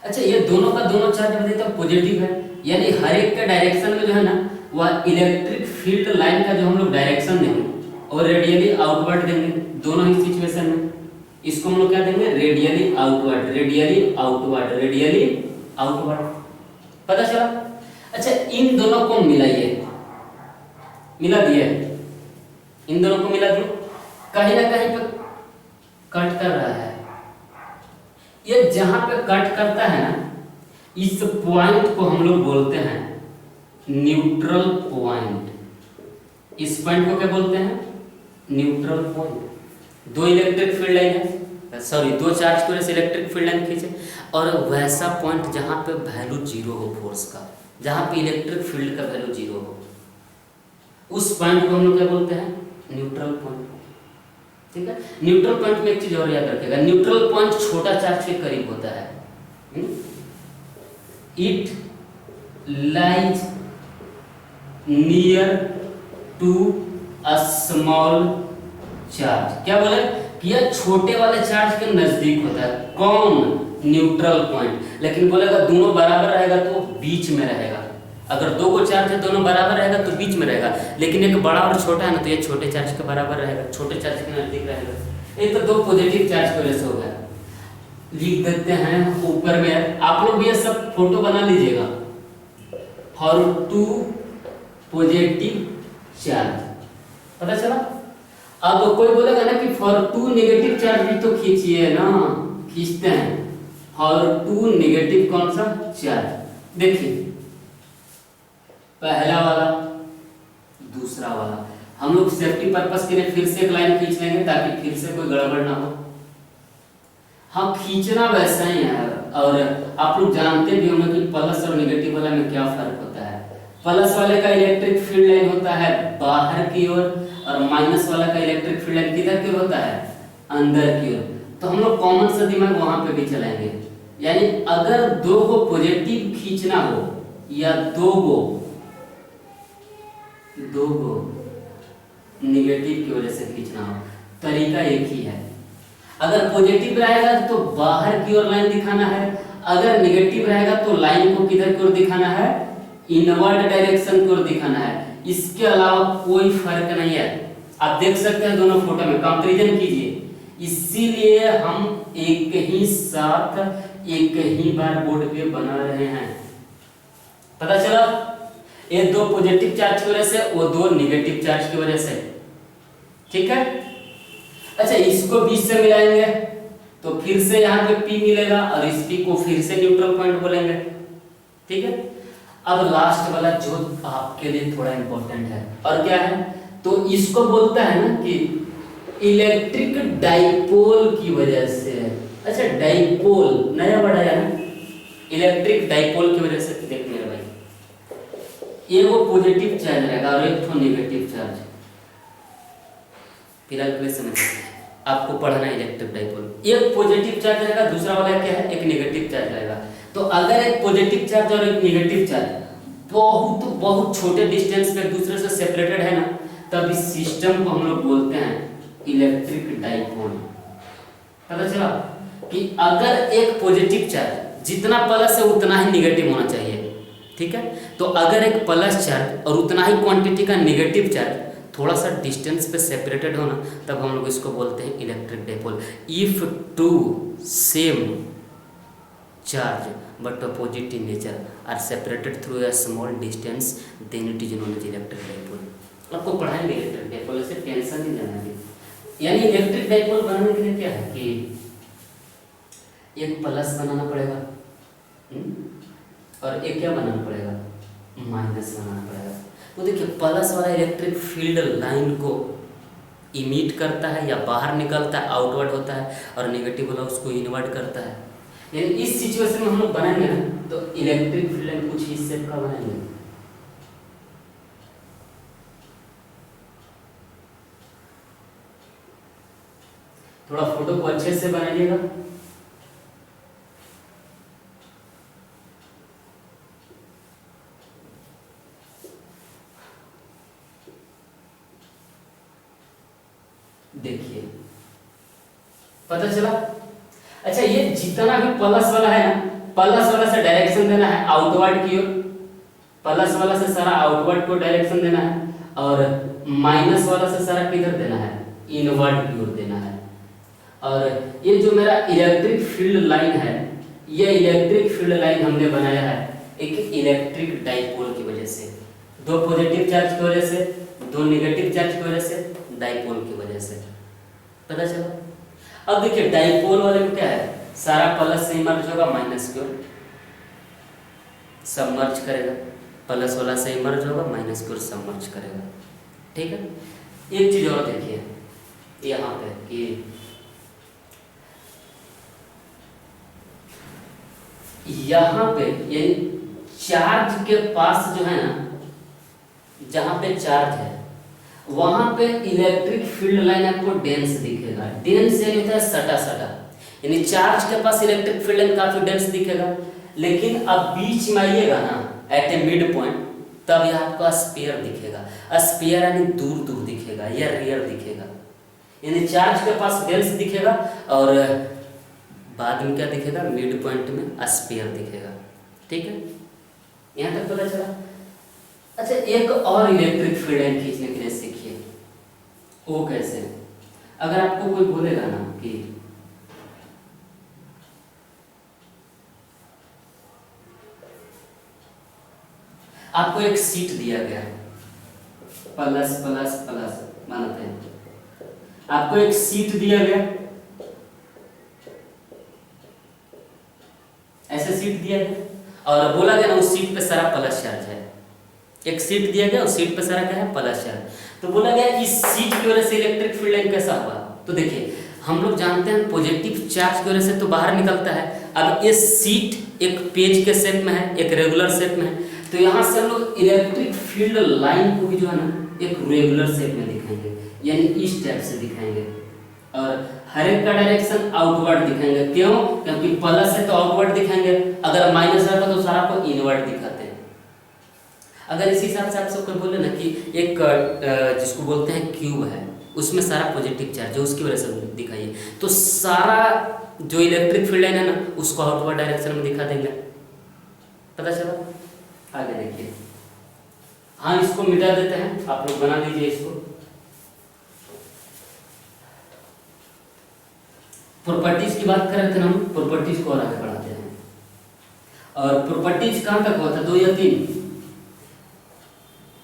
अच्छा, ये दोनों का दोनों चार्ज बताइए तो पॉजिटिव है, यानी हर एक के डायरेक्शन में जो है ना वह इलेक्ट्रिक फील्ड लाइन का जो हम लोग डायरेक्शन देंगे और रेडियली आउटवर्ड देंगे दोनों ही सिचुएशन में। इसको हम लोग क्या देंगे, radially outward, radially outward, radially outward. पता चला। अच्छा, इन दोनों को मिलाइए, मिला दिए, इन दोनों को मिला दिए, कहीं ना कहीं पे कट कर रहा है। ये जहां पे कट करता है ना, इस पॉइंट को हम लोग बोलते हैं न्यूट्रल पॉइंट। इस पॉइंट को क्या बोलते हैं, न्यूट्रल पॉइंट। दो इलेक्ट्रिक फील्ड लाइन है, सॉरी दो चार्ज की वजह से इलेक्ट्रिक फील्ड लाइन खींचे, और वैसा पॉइंट जहां पे वैल्यू जीरो हो फोर्स का, जहां पे इलेक्ट्रिक फील्ड का वैल्यू जीरो हो, उस पॉइंट को हम लोग क्या बोलते हैं? Neutral point. ठीक है, न्यूट्रल पॉइंट में एक चीज और याद रखिएगा, न्यूट्रल पॉइंट छोटा चार्ज के करीब होता है। It lies near to a small charge. क्या बोले कि यह छोटे वाले चार्ज के नजदीक होता है। कौन? Neutral point. लेकिन बोलेगा दोनों बराबर रहेगा तो बीच में रहेगा। अगर दो को चार्ज है दोनों बराबर रहेगा तो बीच में रहेगा, लेकिन एक बड़ा और छोटा है ना तो ये छोटे चार्ज के बराबर रहेगा, छोटे चार्ज के नजदीक रहेगा। ये तो दो पॉजिटिव चार्ज की वजह से हो गया। लिख देते हैं ऊपर में, आप लोग भी ये सब फोटो बना लीजिएगा। फॉर टू पॉजिटिव चार्ज, पता चला? अब कोई बोलेगा ना कि फॉर टू नेगेटिव चार्ज भी तो खींचिए ना, खींचते हैं। फॉर टू नेगेटिव कौन सा चार्ज? देखिए पहला वाला, दूसरा वाला। हम लोग सेफ्टी पर्पस के लिए फिर से एक लाइन खींच लेंगे ताकि फिर से कोई गड़बड़ ना हो। हाँ, खींचना वैसा ही है। और आप लोग जानते भी होंगे कि प्लस और नेगेटिव वाला में क्या फर्क होता है। प्लस वाले का इलेक्ट्रिक फील्ड लाइन होता है बाहर की ओर, और माइनस वाला का इलेक्ट्रिक फील्ड लाइन किधर की होता है? अंदर की ओर। तो हम लोग कॉमन सा दिमाग वहां पे भी चलाएंगे। यानी अगर दो को पॉजिटिव खींचना हो या दो को नेगेटिव की वजह से खींचना हो, तरीका एक ही है। अगर पॉजिटिव रहेगा तो बाहर की ओर लाइन दिखाना है, अगर नेगेटिव रहेगा तो लाइन को किधर की ओर दिखाना है? इनवर्ड डायरेक्शन की ओर दिखाना है। इसके अलावा कोई फर्क नहीं है। आप देख सकते हैं दोनों फोटो में, कंपैरिजन कीजिए। इसीलिए हम एक ही साथ एक ही बार बोर्ड पे बना रहे हैं। पता चला? ये दो पॉजिटिव चार्ज की वजह से, वो दो नेगेटिव चार्ज की वजह से। ठीक है, अच्छा इसको बीच से मिलाएंगे तो फिर से यहाँ पे P मिलेगा और इस P को फिर से न्यूट्रल पॉइंट बोलेंगे। ठीक है, अब लास्ट वाला जो आपके लिए थोड़ा इंपॉर्टेंट है, और क्या है तो इसको बोलता है ना कि इलेक्ट्रिक डाइपोल की वजह से। अच्छा, डाइपोल नया वर्ड आया ना, इलेक्ट्रिक डाइपोल की वजह से। देख मेरे भाई, ये वो पॉजिटिव चार्ज रहेगा और एक तो नेगेटिव चार्ज। फिलहाल के लिए समझिए, आपको पढ़ना है इलेक्ट्रिक डाइपोल। एक पॉजिटिव चार्ज रहेगा, दूसरा वाला क्या है? एक नेगेटिव चार्ज रहेगा। तो अगर एक पॉजिटिव चार्ज और एक नेगेटिव चार्ज बहुत बहुत छोटे डिस्टेंस पे एक दूसरे से सेपरेटेड है ना, तब इस सिस्टम को हम लोग बोलते हैं इलेक्ट्रिक डाइपोल। पता चला कि अगर एक पॉजिटिव चार्ज जितना प्लस है उतना ही नेगेटिव होना चाहिए। ठीक है, तो अगर एक प्लस चार्ज और उतना ही क्वांटिटी का नेगेटिव चार्ज थोड़ा सा डिस्टेंस पे सेपरेटेड हो ना, तब हम लोग इसको बोलते हैं electric dipole. If two same charge but opposite in nature are separated through a small distance, then it is known as electric dipole. आपको पढ़ाएंगे इलेक्ट्रिक डाइपोल, से टेंशन नहीं लेना है। यानी इलेक्ट्रिक डाइपोल बनाने के लिए क्या है कि एक प्लस बनाना पड़ेगा और एक क्या बनाना पड़ेगा? माइनस बनाना पड़ेगा। तो देखिए प्लस वाला इलेक्ट्रिक फील्ड लाइन को इमिट करता है या बाहर निकलता है, आउटवर्ड होता है, और नेगेटिव वाला उसको इनवर्ड करता है। यानी इस सिचुएशन में हम लोग बनाएंगे ना तो इलेक्ट्रिक फील्ड लाइन कुछ इस शेप का बनाएंगे। थोड़ा फोटो को अच्छे से बनाइएगा। देखिए पता चला? अच्छा, ये जितना भी प्लस वाला है ना, प्लस वाला से डायरेक्शन देना है आउटवर्ड की ओर, प्लस वाला से सारा आउटवर्ड को डायरेक्शन देना है, और माइनस वाला से सारा किधर देना है? इनवर्ड की ओर देना है। और ये जो मेरा इलेक्ट्रिक फील्ड लाइन है, ये इलेक्ट्रिक फील्ड लाइन हमने बनाया है एक इलेक्ट्रिक डाइपोल की वजह से। दो पॉजिटिव चार्ज की वजह से, दो नेगेटिव चार्ज की वजह से, डाइपोल की वजह से। पता चला? अब देखिए डाइपोल वाले में क्या है, सारा प्लस से मर्ज होगा, माइनस की ओर सबमर्ज करेगा। प्लस वाला से मर्ज होगा, माइनस की ओर सबमर्ज करेगा। ठीक है, एक चीज और देखिए यहाँ पे कि यहाँ पे ये चार्ज के पास जो है ना, जहाँ पे चार्ज है वहां पे इलेक्ट्रिक फील्ड लाइन आपको डेंस दिखेगा। डेंस यानी होता है सटा सटा, यानी चार्ज के पास इलेक्ट्रिक फील्ड लाइन काफी डेंस दिखेगा। लेकिन अब बीच में आइएगा ना एट ए मिड पॉइंट, तब यह आपको स्फीयर दिखेगा। स्फीयर यानी दूर दूर दिखेगा या रेयर दिखेगा, यानी चार्ज के पास डेंस दिखेगा और बाद में क्या दिखेगा, मिड पॉइंट में स्फीयर दिखेगा। ठीक है, यहाँ तक पता चला। अच्छा, एक और इलेक्ट्रिक फील्ड लाइन खींचने के लिए सीखिए। वो कैसे? अगर आपको कोई बोलेगा ना कि आपको एक सीट दिया गया, प्लस प्लस प्लस मानते हैं, आपको एक सीट दिया गया, ऐसे सीट दिया गया और बोला गया ना उस सीट पे सारा प्लस चार्ज है। एक सीट दिया गया, उस सीट पे सारा क्या है, प्लस चार्ज। तो बोला गया इस सीट की वजह से इलेक्ट्रिक फील्ड लाइन कैसा हुआ। तो देखिए, हम लोग जानते हैं पॉजिटिव चार्ज की वजह से तो बाहर निकलता है। अब ये सीट एक पेज के शेप में है, एक रेगुलर शेप में है, तो यहाँ से हम लोग इलेक्ट्रिक फील्ड लाइन को भी जो है ना एक रेगुलर शेप में दिखाएंगे, यानी इस टाइप से दिखाएंगे। और हर एक का डायरेक्शन आउटवर्ड दिखाएंगे। क्यों? क्योंकि प्लस है तो आउटवर्ड दिखाएंगे, अगर माइनस रहता तो सारा को इनवर्ड दिखाते हैं। अगर इसी हिसाब से आप सबको बोले ना कि एक जिसको बोलते हैं क्यूब है, उसमें सारा पॉजिटिव चार्ज है, उसकी वजह से दिखाइए, तो सारा जो इलेक्ट्रिक फील्ड लाइन है ना उसको आउटवर्ड डायरेक्शन में दिखा देंगे। पता चला? आगे देखिए। हाँ, इसको मिटा देते हैं, आप लोग बना दीजिए इसको। प्रॉपर्टीज की बात कर रहे थे ना हम, प्रॉपर्टीज को और आगे बढ़ाते हैं। और प्रॉपर्टीज कहाँ तक होता है, 2 या 3।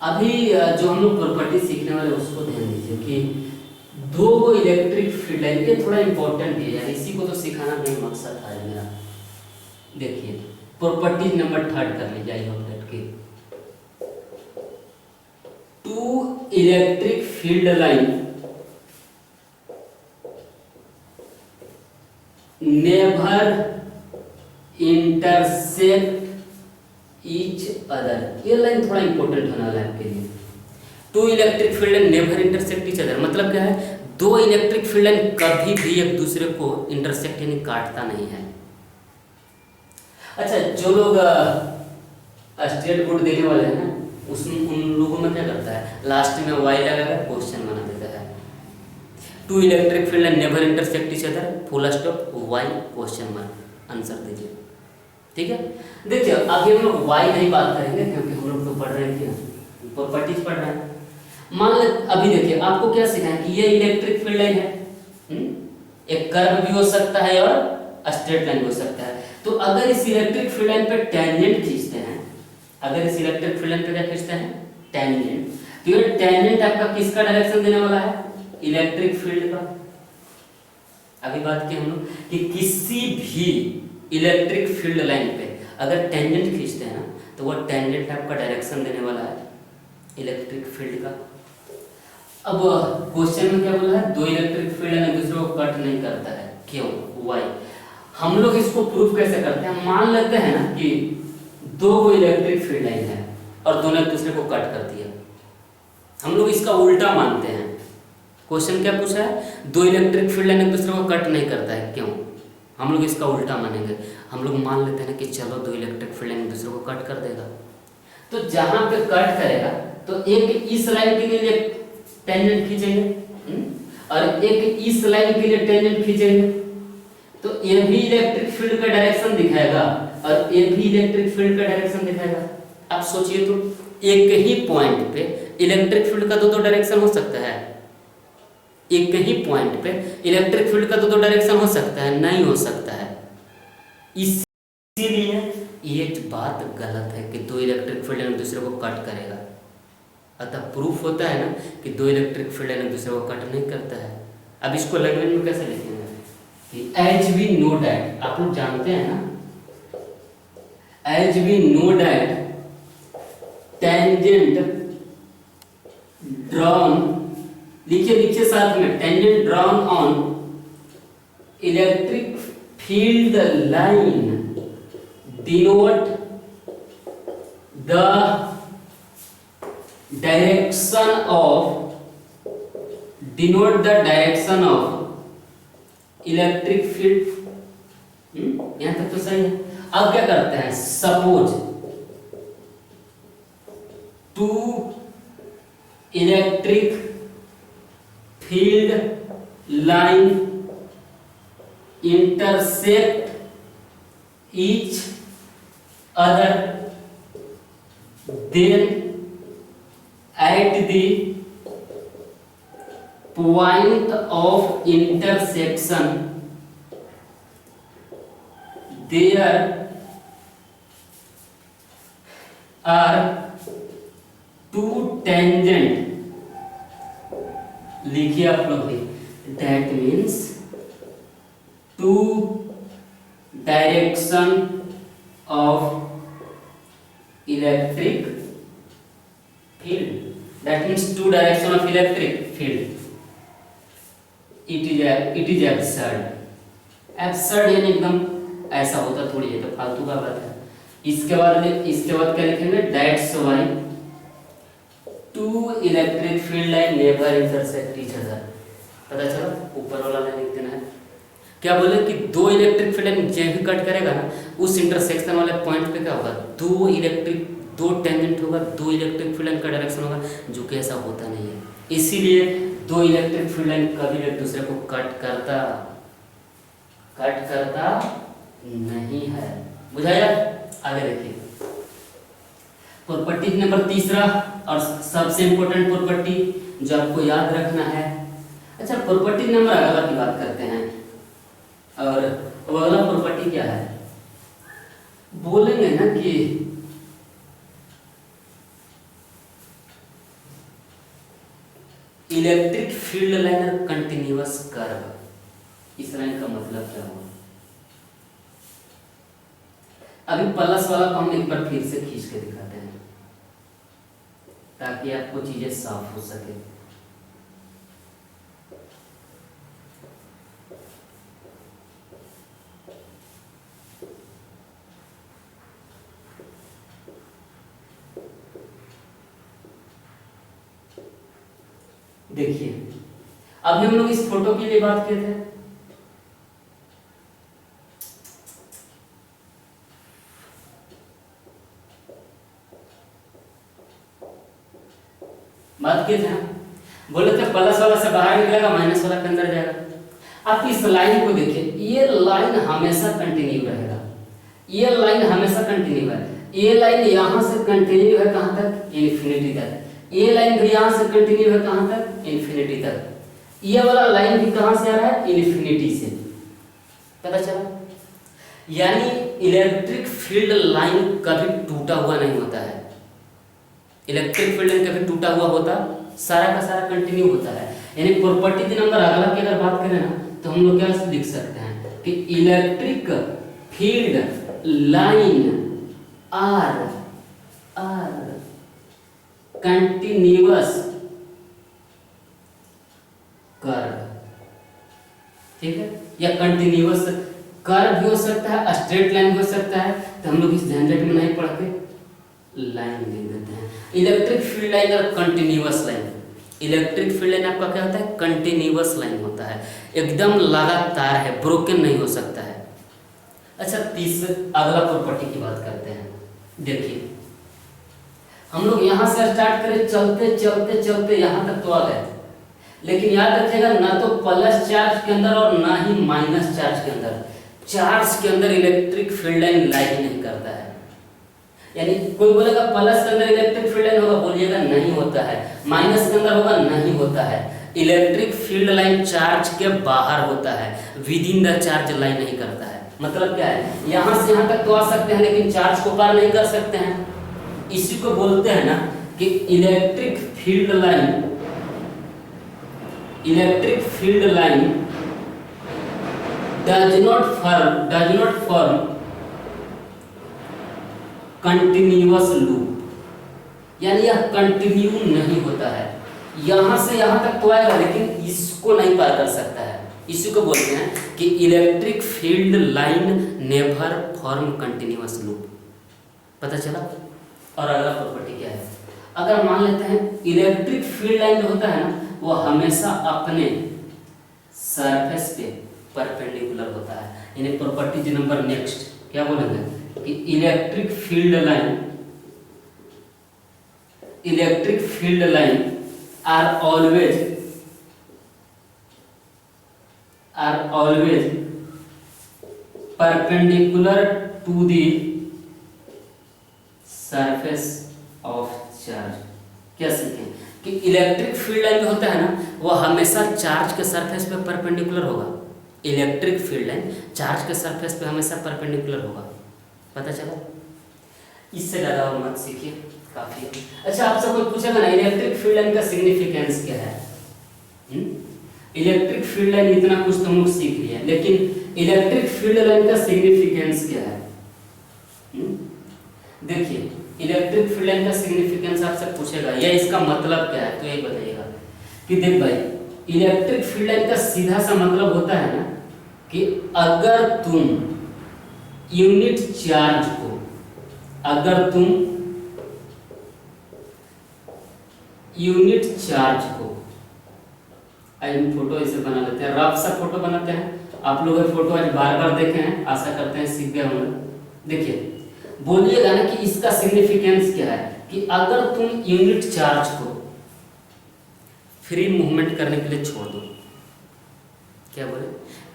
अभी जो हम लोग प्रॉपर्टी सीखने वाले उसको ध्यान दीजिए कि 2 इलेक्ट्रिक फील्ड लाइन, ये थोड़ा इंपॉर्टेंट है यार, इसी को तो सिखाना मेरा मकसद था मेरा। देखिए, प्रॉपर्टी नंबर 3 कर लीजिए, आई होप दैट की 2 electric field line never intersect each other. ये लाइन थोड़ा इंपॉर्टेंट होने वाला है आपके लिए। 2 electric field line never intersect each other मतलब क्या है, 2 इलेक्ट्रिक फील्ड लाइन कभी भी एक दूसरे को इंटरसेक्ट यानी काटता नहीं है। अच्छा, जो लोग स्टेट बोर्ड देने वाले हैं ना, उसमें उन लोगों में क्या करता है, लास्ट में वाई लगाकर क्वेश्चन बना देता है। 2 electric field line never intersect each other, full stop, why, question mark, answer दीजिए। ठीक है, देखिए अभी हम लोग वाई नहीं बात करेंगे क्योंकि हम लोग तो पढ़ रहे थे प्रॉपर्टीज पढ़ रहे हैं। मान ले अभी देखिए आपको क्या सिखाएं कि ये इलेक्ट्रिक फील्ड लाइन है, एक कर्व भी हो सकता है और स्ट्रेट लाइन भी हो सकता है। तो अगर इस इलेक्ट्रिक फील्ड लाइन पे टेंजेंट खींचते हैं, अगर इस इलेक्ट्रिक फील्ड लाइन पे क्या खींचते हैं, टेंजेंट, तो ये टेंजेंट आपका किसका डायरेक्शन देने वाला है, इलेक्ट्रिक फील्ड का। अभी बात की हम लोग कि किसी भी इलेक्ट्रिक फील्ड लाइन पे अगर टेंजेंट खींचते हैं ना, तो वो टेंजेंट आपका डायरेक्शन देने वाला है इलेक्ट्रिक फील्ड का। अब क्वेश्चन में क्या बोला है, 2 इलेक्ट्रिक फील्ड लाइन एक दूसरे को कट नहीं करता है। क्यों? वाई। हम लोग इसको प्रूफ कैसे करते हैं, मान लेते हैं ना कि 2 इलेक्ट्रिक फील्ड लाइन है और दोनों एक दूसरे को कट करती है, हम लोग इसका उल्टा मानते हैं। क्वेश्चन क्या पूछा है, 2 इलेक्ट्रिक फील्ड लाइन एक दूसरे को कट नहीं करता है, क्यों? हम लोग इसका उल्टा मानेंगे, हम लोग मान लेते हैं कि चलो 2 इलेक्ट्रिक फील्ड लाइन एक दूसरे को कट कर देगा। तो जहां पे कट करेगा तो एक इस लाइन के लिए टेंजेंट खींचेंगे और एक इस लाइन के लिए टेंजेंट खींचेंगे, तो ये भी इलेक्ट्रिक फील्ड का डायरेक्शन दिखाएगा और ये भी इलेक्ट्रिक फील्ड का डायरेक्शन दिखाएगा। आप सोचिए तो एक ही पॉइंट पे इलेक्ट्रिक फील्ड का 2 डायरेक्शन हो सकता है, एक ही पॉइंट पे इलेक्ट्रिक फील्ड का 2 डायरेक्शन हो सकता है, नहीं हो सकता है। इसीलिए ये बात गलत है कि 2 इलेक्ट्रिक फील्ड एक दूसरे को कट करेगा। अतः प्रूफ होता है ना कि 2 इलेक्ट्रिक फील्ड एक दूसरे को कट नहीं करता है। अब इसको लैंग्वेज में कैसे लिखेंगे कि एज वी नो डैट, आप लोग जानते हैं ना, as we know that tangent drawn, लिखिए साथ में, tangent drawn on electric field line denote the direction of denote the direction of electric field. यहां तक तो सही है। अब क्या करते हैं, suppose two electric field line intersect each other, then at the point of intersection there are two tangent, लिखिए आप लोग भी, that means two direction of electric field, that means two direction of electric field. it is absurd यानी एकदम ऐसा होता थोड़ी है, तो फालतू का बात है। इसके बाद क्या लिखेंगे, that's why two electric field line never intersect each other। पता चला, ऊपर वाला लाइन लिख देना है। क्या बोले कि दो इलेक्ट्रिक फील्ड लाइन जो भी कट करेगा ना, उस इंटरसेक्शन वाले पॉइंट पे क्या होगा, दो टेंजेंट होगा, दो इलेक्ट्रिक फील्ड लाइन का डायरेक्शन होगा, जो कि ऐसा होता नहीं है। इसीलिए दो इलेक्ट्रिक फील्ड लाइन कभी एक दूसरे को कट करता नहीं है। बुझाया? आगे देखिए, प्रॉपर्टी नंबर तीसरा और सबसे इंपॉर्टेंट प्रॉपर्टी जो आपको याद रखना है। अच्छा, प्रॉपर्टी नंबर अगला की बात करते हैं, और वो अगला प्रॉपर्टी क्या है, बोलेंगे ना कि electric field line continuous curve, इस लाइन का मतलब क्या हुआ। अभी प्लस वाला को हम एक बार फिर से खींच के दिखाते हैं ताकि आपको चीजें साफ हो सके। देखिए, अभी हम लोग इस फोटो के लिए बात किए थे, बोले थे प्लस वाला से बाहर निकलेगा, माइनस वाला के अंदर जाएगा। आप इस लाइन को देखिए, ये लाइन हमेशा कंटिन्यू रहेगा, ये लाइन हमेशा कंटिन्यू है। ये लाइन यहाँ से कंटिन्यू है कहाँ तक, इन्फिनिटी तक। ये लाइन भी यहाँ से कंटिन्यू है कहाँ तक, इन्फिनिटी तक। ये वाला लाइन भी कहाँ से आ रहा है, इन्फिनिटी से। पता चला? यानी इलेक्ट्रिक फील्ड लाइन कभी टूटा हुआ नहीं होता है। इलेक्ट्रिक फील्ड लाइन कभी टूटा हुआ होता, सारा का सारा कंटिन्यू होता है। यानी प्रॉपर्टी के नंबर अगला की अगर बात करें ना, तो हम लोग क्या लिख सकते हैं कि electric field line are continuous curve, ठीक है। या कंटिन्यूअस कर्व भी हो सकता है, स्ट्रेट लाइन भी हो सकता है, तो हम लोग इस झंझट में नहीं पढ़ के लाइन लिख देते हैं। इलेक्ट्रिक फील्ड लाइन और continuous line, electric field line आपका क्या होता है, कंटिन्यूअस लाइन होता है, एकदम लगातार है, ब्रोकन नहीं हो सकता है। अच्छा, अगला प्रॉपर्टी की बात करते हैं। देखिए, हम लोग यहाँ से स्टार्ट करें, चलते चलते चलते यहाँ तक तो आ गए, लेकिन याद रखिएगा ना तो प्लस चार्ज के अंदर और ना ही माइनस चार्ज के अंदर, चार्ज के अंदर इलेक्ट्रिक फील्ड लाइन लाइन नहीं करता है। यानी कोई बोलेगा प्लस के अंदर इलेक्ट्रिक फील्ड लाइन होगा, बोलिएगा नहीं होता है। माइनस के अंदर होगा, नहीं होता है। इलेक्ट्रिक फील्ड लाइन चार्ज के बाहर होता है, with in the charge line नहीं करता है। मतलब क्या है, यहाँ से यहाँ तक तो आ सकते हैं, लेकिन चार्ज को पार नहीं कर सकते हैं। इसी को बोलते हैं ना कि electric field line does not form continuous loop. यानी यह कंटिन्यू नहीं होता है, यहां से यहां तक तो आएगा, लेकिन इसको नहीं पार कर सकता है। इसी को बोलते हैं कि electric field line never form continuous loop. पता चला? और अगला प्रॉपर्टी क्या है, अगर मान लेते हैं इलेक्ट्रिक फील्ड लाइन जो होता है ना, वो हमेशा अपने सरफेस पे परपेंडिकुलर होता है। यानी प्रॉपर्टी नंबर नेक्स्ट क्या बोलेंगे कि electric field line are always perpendicular to the surface of charge. क्या सीखें कि इलेक्ट्रिक फील्ड लाइन जो होता है ना वो हमेशा चार्ज के सरफेस पे परपेंडिकुलर होगा। इलेक्ट्रिक फील्ड लाइन चार्ज के सरफेस पे हमेशा परपेंडिकुलर होगा। पता चला? इससे ज़्यादा और मत सीखिए, काफ़ी है। अच्छा, आपसे कोई पूछेगा ना इलेक्ट्रिक फील्ड लाइन का सिग्निफिकेंस क्या है? इलेक्ट्रिक फील्ड लाइन इतना कुछ तो हम लोग सीख लिया, लेकिन इलेक्ट्रिक फील्ड लाइन का सिग्निफिकेंस क्या है? देखिए, इलेक्ट्रिक फील्ड लाइन का सिग्निफिकेंस आपसे पूछेगा या इसका मतलब क्या है, तो यही बताइएगा कि देख भाई, इलेक्ट्रिक फील्ड लाइन का सीधा सा मतलब होता है ना कि अगर तुम यूनिट चार्ज को फोटो इसे बना लेते हैं, रफ सा फोटो बनाते हैं। आप लोग फोटो आज बार बार देखे हैं, आशा करते हैं सीख गए होंगे। देखिए, बोलिएगा ना कि इसका सिग्निफिकेंस क्या है कि अगर तुम यूनिट चार्ज को फ्री मूवमेंट करने के लिए छोड़ दो। क्या बोले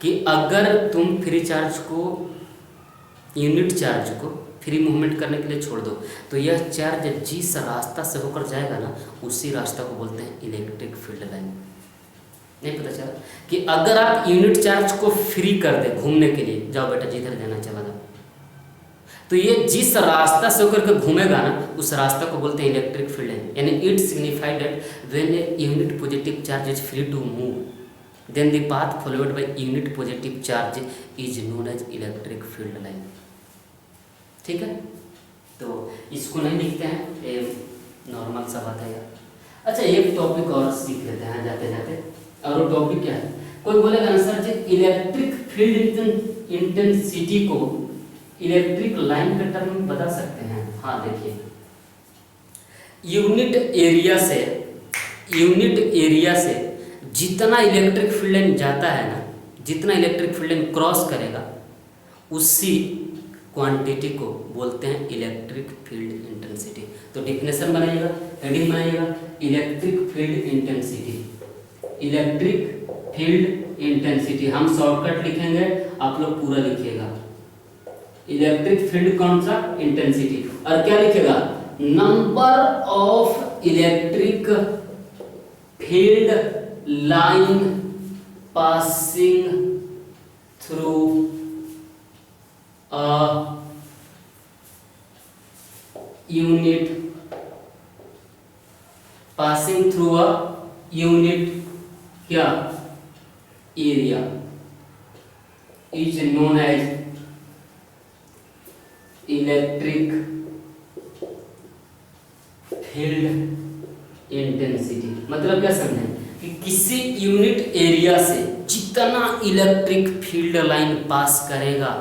कि अगर तुम यूनिट चार्ज को फ्री मूवमेंट करने के लिए छोड़ दो तो यह चार्ज जिस रास्ता से होकर जाएगा ना उसी रास्ता को बोलते हैं इलेक्ट्रिक फील्ड लाइन। नहीं पता चला कि अगर आप यूनिट चार्ज को फ्री कर दे घूमने के लिए, जाओ बेटा जिधर जाना चला जाओ, तो ये जिस रास्ता से होकर के घूमेगा ना उस रास्ता को बोलते हैं इलेक्ट्रिक फील्ड लाइन। यानी it signified that when a unit positive charge is free to move then the path followed by unit positive charge is known as electric field line. ठीक है, तो इसको नहीं लिखते हैं, ये नॉर्मल सा बात है यार। अच्छा, एक टॉपिक और सीख लेते हैं जाते जाते, और वो टॉपिक क्या है? कोई बोलेगा ना सर जी इलेक्ट्रिक फील्ड इंटेंसिटी को इलेक्ट्रिक लाइन के टर्म में बता सकते हैं? हाँ, देखिए, यूनिट एरिया से जितना इलेक्ट्रिक फील्ड लाइन जाता है ना, जितना इलेक्ट्रिक फील्ड लाइन क्रॉस करेगा उसी क्वांटिटी को बोलते हैं इलेक्ट्रिक फील्ड इंटेंसिटी। तो डेफिनेशन बनाइएगा, हेडिंग बनाइएगा, इलेक्ट्रिक फील्ड इंटेंसिटी। हम शॉर्टकट लिखेंगे, आप लोग पूरा लिखिएगा। इलेक्ट्रिक फील्ड कौन सा? इंटेंसिटी। और क्या लिखेगा? Number of electric field line passing through a unit क्या area is known as electric field intensity. मतलब क्या समझें कि किसी यूनिट एरिया से जितना इलेक्ट्रिक फील्ड लाइन पास करेगा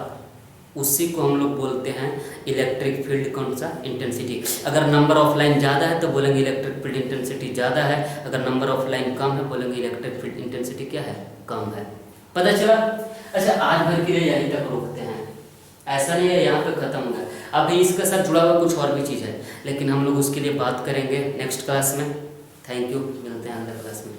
उसी को हम लोग बोलते हैं इलेक्ट्रिक फील्ड कौन सा? इंटेंसिटी। अगर नंबर ऑफ लाइन ज़्यादा है तो बोलेंगे इलेक्ट्रिक फील्ड इंटेंसिटी ज़्यादा है, अगर नंबर ऑफ लाइन कम है बोलेंगे इलेक्ट्रिक फील्ड इंटेंसिटी क्या है? कम है। पता चला? अच्छा, आज भर के लिए यहीं तक रोकते हैं, ऐसा नहीं है यहाँ पे ख़त्म हो गया। अभी इसके साथ जुड़ा हुआ कुछ और भी चीज़ है, लेकिन हम लोग उसके लिए बात करेंगे नेक्स्ट क्लास में। थैंक यू, मिलते हैं अगले क्लास में।